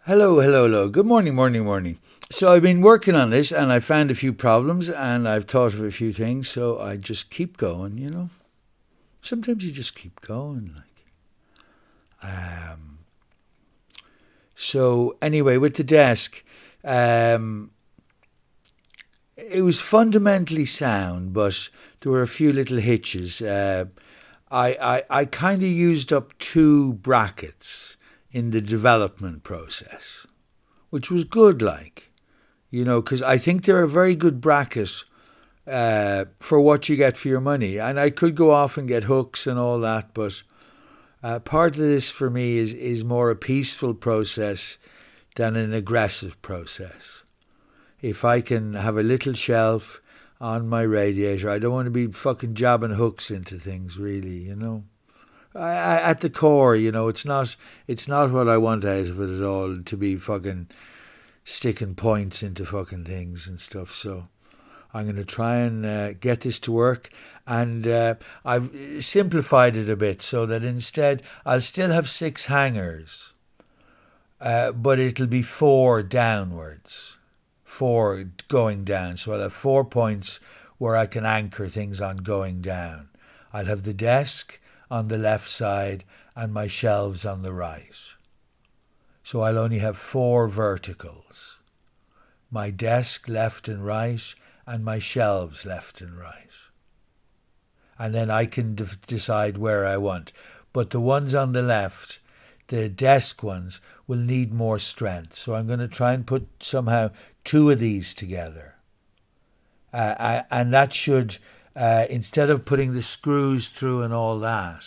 Hello, hello, hello. Good morning, morning, morning. So I've been working on this and I found a few problems and I've thought of a few things, so I just keep going. Sometimes you just keep going. Um, so anyway, with the desk, um, it was fundamentally sound, but there were a few little hitches. I kind of used up two brackets in the development process, which was good, because I think they're a very good bracket for what you get for your money. And I could go off and get hooks and all that, but part of this for me is more a peaceful process than an aggressive process. If I can have a little shelf on my radiator, I don't want to be fucking jabbing hooks into things, really. At the core, it's not what I want out of it at all, to be fucking sticking points into fucking things and stuff. So I'm going to try and get this to work. And I've simplified it a bit so that instead I'll still have six hangers, but it'll be four downwards, four going down. So I'll have 4 points where I can anchor things on going down. I'll have the desk on the left side and my shelves on the right. So I'll only have four verticals. My desk left and right, and my shelves left and right. And then I can decide where I want. But the ones on the left, the desk ones, will need more strength. So I'm going to try and put somehow two of these together. And that should, instead of putting the screws through and all that,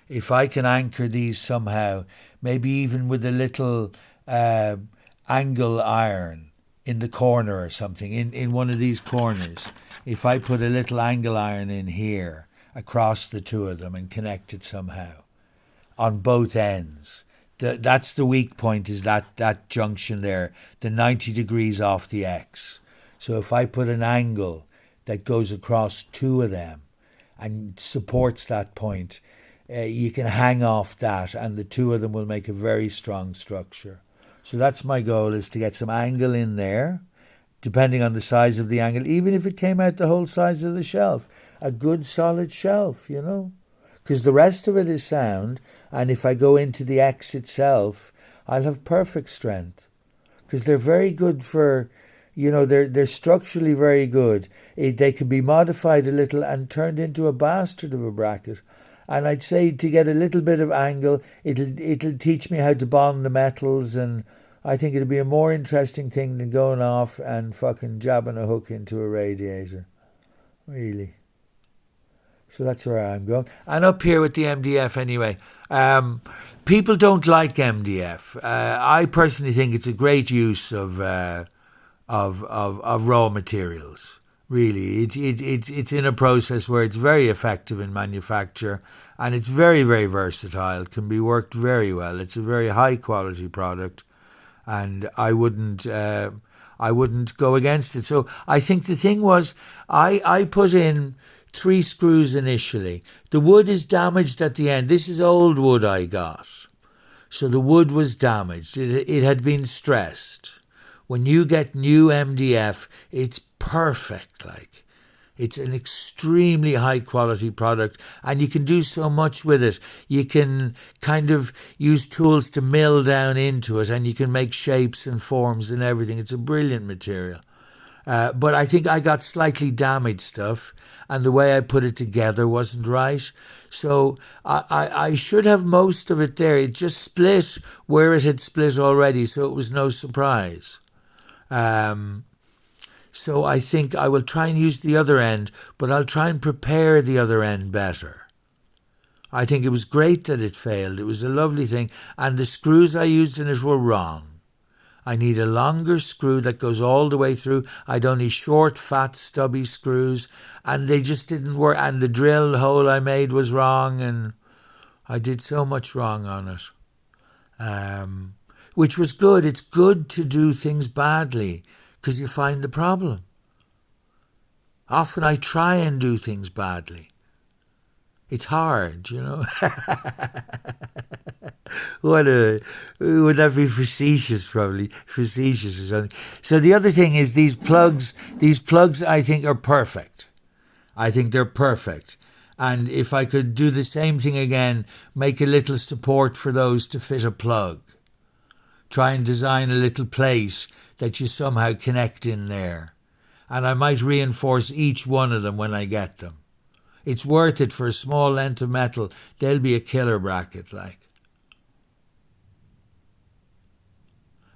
if I can anchor these somehow, maybe even with a little angle iron in the corner or something, in one of these corners, if I put a little angle iron in here across the two of them and connect it somehow on both ends, that's the weak point, is that junction there, the 90 degrees off the X. So if I put an angle that goes across two of them and supports that point, you can hang off that and the two of them will make a very strong structure. So that's my goal, is to get some angle in there, depending on the size of the angle, even if it came out the whole size of the shelf. A good solid shelf, because the rest of it is sound, and if I go into the X itself, I'll have perfect strength. Because they're very good for, they're structurally very good. They can be modified a little and turned into a bastard of a bracket. And I'd say to get a little bit of angle, it'll teach me how to bond the metals, and I think it'll be a more interesting thing than going off and fucking jabbing a hook into a radiator. Really. So that's where I'm going. And up here with the MDF anyway. People don't like MDF. I personally think it's a great use of raw materials. Really, it's in a process where it's very effective in manufacture, and it's very, very versatile. It can be worked very well. It's a very high quality product, and I wouldn't go against it. So I think the thing was, I put in 3 screws initially. The wood is damaged at the end. This is old wood I got, so the wood was damaged. It had been stressed. When you get new MDF, it's perfect. It's an extremely high quality product, and you can do so much with it. You can kind of use tools to mill down into it, and you can make shapes and forms and everything. It's a brilliant material. But I think I got slightly damaged stuff, and the way I put it together wasn't right. So I should have most of it there. It just split where it had split already, so it was no surprise. So I think I will try and use the other end, but I'll try and prepare the other end better. I think it was great that it failed. It was a lovely thing. And the screws I used in it were wrong. I need a longer screw that goes all the way through. I'd only short, fat, stubby screws, and they just didn't work. And the drill hole I made was wrong, and I did so much wrong on it. Which was good. It's good to do things badly, because you find the problem. Often I try and do things badly. It's hard, What a would that be facetious? Probably facetious or something. So the other thing is these plugs. These plugs, I think, are perfect. I think they're perfect. And if I could do the same thing again, make a little support for those to fit a plug. Try and design a little place that you somehow connect in there. And I might reinforce each one of them when I get them. It's worth it for a small length of metal. They'll be a killer bracket, like.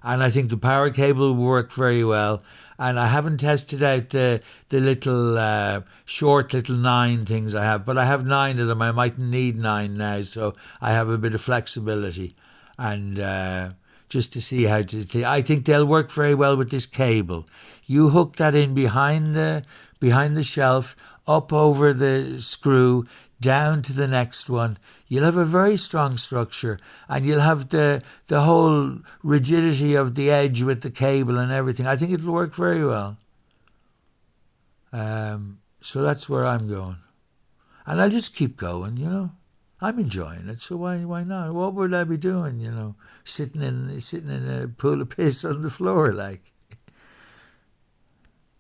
And I think the power cable will work very well. And I haven't tested out the little short little 9 things I have, but I have 9 of them. I mightn't need 9 now, so I have a bit of flexibility. And just to see how to... I think they'll work very well with this cable. You hook that in behind the shelf, up over the screw, down to the next one. You'll have a very strong structure, and you'll have the whole rigidity of the edge with the cable and everything. I think it'll work very well. So that's where I'm going. And I'll just keep going, you know. I'm enjoying it, so why not? What would I be doing, you know? Sitting in a pool of piss on the floor, like.